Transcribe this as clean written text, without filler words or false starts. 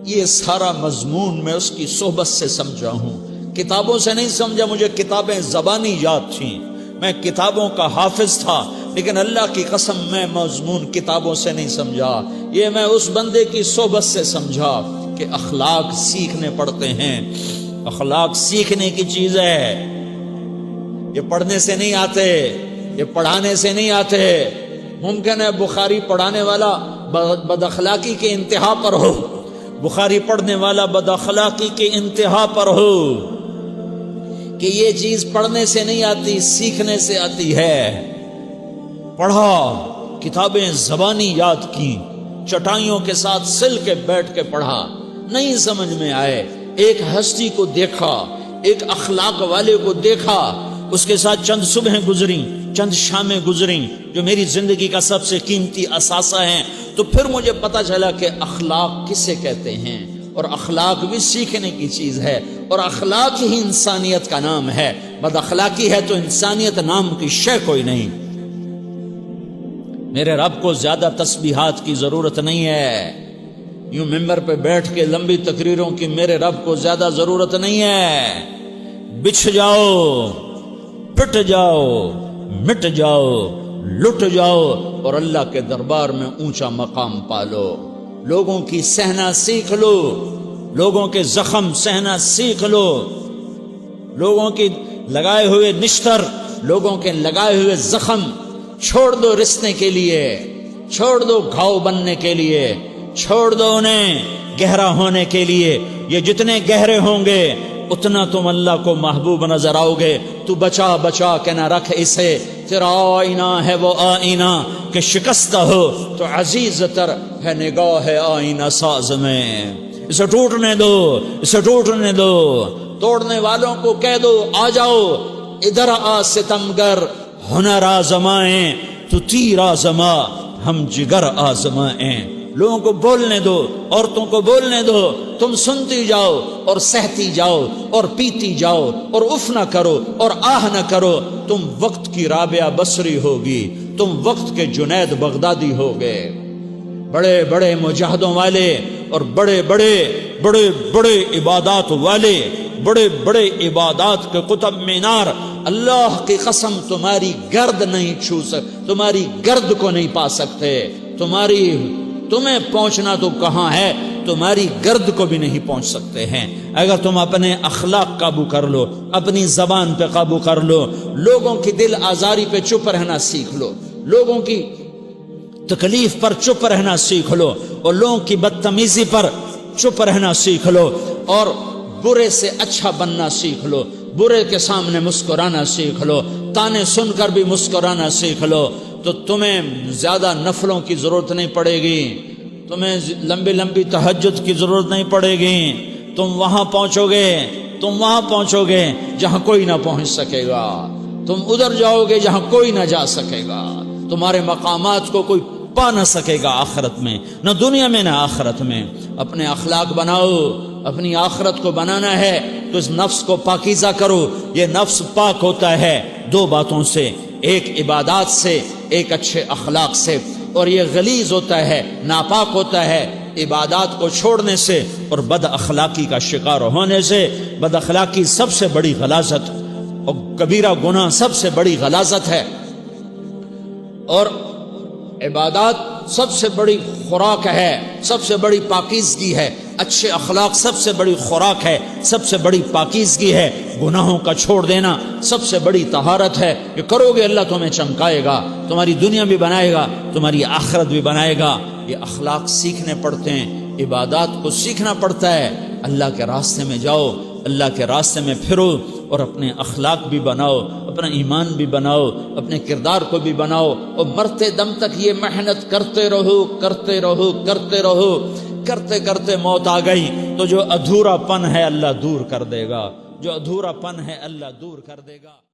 یہ سارا مضمون میں اس کی صحبت سے سمجھا ہوں، کتابوں سے نہیں سمجھا۔ مجھے کتابیں زبانی یاد تھیں، میں کتابوں کا حافظ تھا، لیکن اللہ کی قسم میں مضمون کتابوں سے نہیں سمجھا، یہ میں اس بندے کی صحبت سے سمجھا کہ اخلاق سیکھنے پڑتے ہیں۔ اخلاق سیکھنے کی چیز ہے، یہ پڑھنے سے نہیں آتے، یہ پڑھانے سے نہیں آتے۔ ممکن ہے بخاری پڑھانے والا بد اخلاقی کے انتہا پر ہو، بخاری پڑھنے والا بد اخلاقی کے انتہا پر ہو، کہ یہ چیز پڑھنے سے نہیں آتی، سیکھنے سے آتی ہے۔ پڑھا، کتابیں زبانی یاد کی، چٹائیوں کے ساتھ سل کے بیٹھ کے پڑھا، نہیں سمجھ میں آئے، ایک ہستی کو دیکھا، ایک اخلاق والے کو دیکھا، اس کے ساتھ چند صبحیں گزریں، چند شامیں گزریں جو میری زندگی کا سب سے قیمتی اثاثہ ہیں، تو پھر مجھے پتا چلا کہ اخلاق کسے کہتے ہیں، اور اخلاق بھی سیکھنے کی چیز ہے، اور اخلاق ہی انسانیت کا نام ہے۔ بد اخلاقی ہے تو انسانیت نام کی شے کوئی نہیں۔ میرے رب کو زیادہ تسبیحات کی ضرورت نہیں ہے، یوں ممبر پہ بیٹھ کے لمبی تقریروں کی میرے رب کو زیادہ ضرورت نہیں ہے۔ بچھ جاؤ، پٹ جاؤ، مٹ جاؤ، لٹ جاؤ، اور اللہ کے دربار میں اونچا مقام پالو۔ لوگوں کی سہنا سیکھ لو، لوگوں کے زخم سہنا سیکھ لو، لوگوں کی لگائے ہوئے نشتر، لوگوں کے لگائے ہوئے زخم چھوڑ دو رسنے کے لیے، چھوڑ دو گھاؤ بننے کے لیے، چھوڑ دو انہیں گہرا ہونے کے لیے۔ یہ جتنے گہرے ہوں گے اتنا تم اللہ کو محبوب نظر آؤ گے۔ تو بچا بچا کے نہ رکھ اسے، تیرا آئینہ ہے وہ آئینہ کہ شکستہ ہو تو عزیز تر ہے نگاہ آئینہ ساز میں۔ اسے ٹوٹنے دو، اسے ٹوٹنے دو، توڑنے والوں کو کہہ دو آ جاؤ ادھر آ ستمگر، ہنر آزمائیں تو تیر آزما، ہم جگر آزمائیں۔ لوگوں کو بولنے دو، عورتوں کو بولنے دو، تم سنتی جاؤ اور سہتی جاؤ اور پیتی جاؤ اور اف نہ کرو اور آہ نہ کرو۔ تم وقت کی رابعہ بصری ہوگی، تم وقت کے جنید بغدادی ہوگے۔ بڑے بڑے مجاہدوں والے اور بڑے بڑے بڑے بڑے عبادات والے، بڑے بڑے عبادات کے قطب مینار، اللہ کی قسم تمہاری گرد نہیں چھو سکتے، تمہاری گرد کو نہیں پا سکتے۔ تمہیں پہنچنا تو کہاں ہے، تمہاری گرد کو بھی نہیں پہنچ سکتے ہیں۔ اگر تم اپنے اخلاق قابو کر لو، اپنی زبان پہ قابو کر لو، لوگوں کی دل آزاری پہ چپ رہنا سیکھ لو، لوگوں کی تکلیف پر چپ رہنا سیکھ لو، اور لوگوں کی بدتمیزی پر چپ رہنا سیکھ لو، اور برے سے اچھا بننا سیکھ لو، برے کے سامنے مسکرانا سیکھ لو، تانے سن کر بھی مسکرانا سیکھ لو، تو تمہیں زیادہ نفلوں کی ضرورت نہیں پڑے گی، تمہیں لمبی لمبی تہجد کی ضرورت نہیں پڑے گی۔ تم وہاں پہنچو گے جہاں کوئی نہ پہنچ سکے گا، تم ادھر جاؤ گے جہاں کوئی نہ جا سکے گا، تمہارے مقامات کو کوئی پا نہ سکے گا آخرت میں، نہ دنیا میں نہ آخرت میں۔ اپنے اخلاق بناؤ، اپنی آخرت کو بنانا ہے تو اس نفس کو پاکیزہ کرو۔ یہ نفس پاک ہوتا ہے دو باتوں سے، ایک عبادات سے، ایک اچھے اخلاق سے، اور یہ غلیظ ہوتا ہے، ناپاک ہوتا ہے عبادات کو چھوڑنے سے اور بد اخلاقی کا شکار ہونے سے۔ بد اخلاقی سب سے بڑی غلاظت اور کبیرہ گناہ سب سے بڑی غلاظت ہے، اور عبادات سب سے بڑی خوراک ہے، سب سے بڑی پاکیزگی ہے۔ اچھے اخلاق سب سے بڑی خوراک ہے، سب سے بڑی پاکیزگی ہے۔ گناہوں کا چھوڑ دینا سب سے بڑی طہارت ہے۔ یہ کرو گے اللہ تمہیں چمکائے گا، تمہاری دنیا بھی بنائے گا، تمہاری آخرت بھی بنائے گا۔ یہ اخلاق سیکھنے پڑتے ہیں، عبادات کو سیکھنا پڑتا ہے۔ اللہ کے راستے میں جاؤ، اللہ کے راستے میں پھرو، اور اپنے اخلاق بھی بناؤ، اپنا ایمان بھی بناؤ، اپنے کردار کو بھی بناؤ، اور مرتے دم تک یہ محنت کرتے رہو، کرتے رہو، کرتے رہو۔ کرتے کرتے موت آ گئی تو جو ادھورا پن ہے اللہ دور کر دے گا، جو ادھورا پن ہے اللہ دور کر دے گا۔